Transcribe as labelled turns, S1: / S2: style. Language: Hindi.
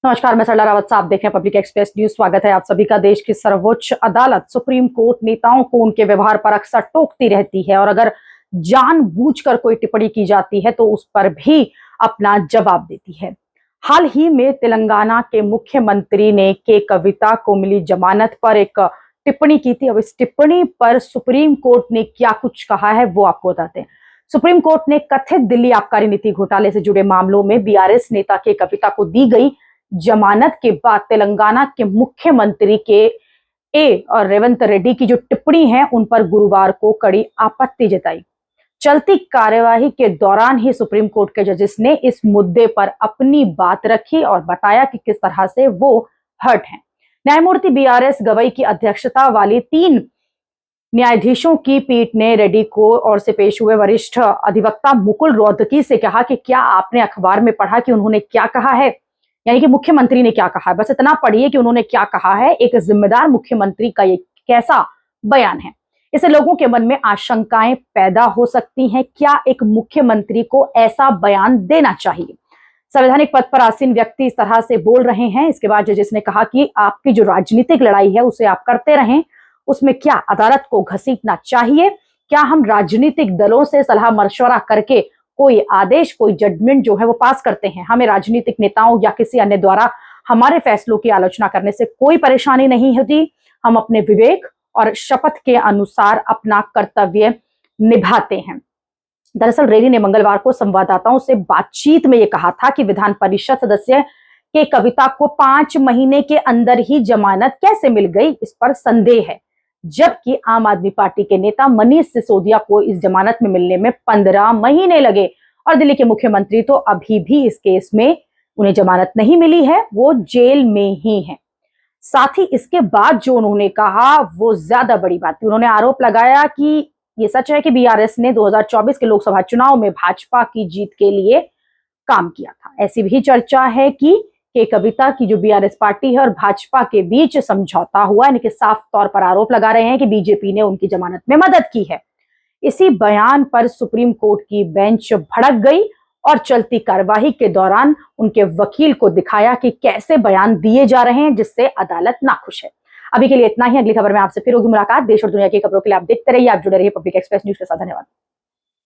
S1: नमस्कार, मैं सरला रावत साहब देख रहे हैं पब्लिक एक्सप्रेस न्यूज। स्वागत है आप सभी का। देश की सर्वोच्च अदालत सुप्रीम कोर्ट नेताओं को उनके व्यवहार पर अक्सर टोकती रहती है और अगर जानबूझकर कोई टिप्पणी की जाती है तो उस पर भी अपना जवाब देती है। हाल ही में तेलंगाना के मुख्यमंत्री ने के कविता को मिली जमानत पर एक टिप्पणी की थी। अब इस टिप्पणी पर सुप्रीम कोर्ट ने क्या कुछ कहा है वो आपको बताते हैं। सुप्रीम कोर्ट ने कथित दिल्ली आबकारी नीति घोटाले से जुड़े मामलों में बीआरएस नेता के कविता को दी गई जमानत के बाद तेलंगाना के मुख्यमंत्री के और रेवंत रेड्डी की जो टिप्पणी है उन पर गुरुवार को कड़ी आपत्ति जताई। चलती कार्यवाही के दौरान ही सुप्रीम कोर्ट के जजेस ने इस मुद्दे पर अपनी बात रखी और बताया कि किस तरह से वो हर्ट हैं। न्यायमूर्ति बीआरएस गवई की अध्यक्षता वाली 3 न्यायाधीशों की पीठ ने रेड्डी को और से पेश हुए वरिष्ठ अधिवक्ता मुकुल रोहतगी से कहा कि क्या आपने अखबार में पढ़ा कि उन्होंने क्या कहा है, यानी कि मुख्यमंत्री ने क्या कहा है। बस इतना पढ़िए कि उन्होंने क्या कहा है। एक जिम्मेदार मुख्यमंत्री का ये कैसा बयान है। इससे लोगों के मन में आशंकाएं पैदा हो सकती हैं। क्या एक मुख्यमंत्री को ऐसा बयान देना चाहिए? संवैधानिक पद पर आसीन व्यक्ति इस तरह से बोल रहे हैं। इसके बाद जजेस ने कहा कि आपकी जो राजनीतिक लड़ाई है उसे आप करते रहें, उसमें क्या अदालत को घसीटना चाहिए? क्या हम राजनीतिक दलों से सलाह मशवरा करके कोई आदेश, कोई जजमेंट जो है वो पास करते हैं? हमें राजनीतिक नेताओं या किसी अन्य द्वारा हमारे फैसलों की आलोचना करने से कोई परेशानी नहीं होती। हम अपने विवेक और शपथ के अनुसार अपना कर्तव्य निभाते हैं। दरअसल रेड्डी ने मंगलवार को संवाददाताओं से बातचीत में ये कहा था कि विधान परिषद सदस्य के कविता को 5 महीने के अंदर ही जमानत कैसे मिल गई, इस पर संदेह है। जबकि आम आदमी पार्टी के नेता मनीष सिसोदिया को इस जमानत में मिलने में 15 महीने लगे और दिल्ली के मुख्यमंत्री तो अभी भी इस केस में उन्हें जमानत नहीं मिली है, वो जेल में ही है। साथ ही इसके बाद जो उन्होंने कहा वो ज्यादा बड़ी बात थी। उन्होंने आरोप लगाया कि ये सच है कि बीआरएस ने 2024 के लोकसभा चुनाव में भाजपा की जीत के लिए काम किया था। ऐसी भी चर्चा है कि कविता की जो बीआरएस पार्टी है और भाजपा के बीच समझौता हुआ, यानी कि साफ तौर पर आरोप लगा रहे हैं कि बीजेपी ने उनकी जमानत में मदद की है। इसी बयान पर सुप्रीम कोर्ट की बेंच भड़क गई और चलती कार्यवाही के दौरान उनके वकील को दिखाया कि कैसे बयान दिए जा रहे हैं, जिससे अदालत नाखुश है। अभी के लिए इतना ही। अगली खबर में आपसे फिर होगी मुलाकात। देश और दुनिया की खबरों के लिए आप देखते रहिए, आप जुड़े रहिए पब्लिक एक्सप्रेस न्यूज के साथ। धन्यवाद।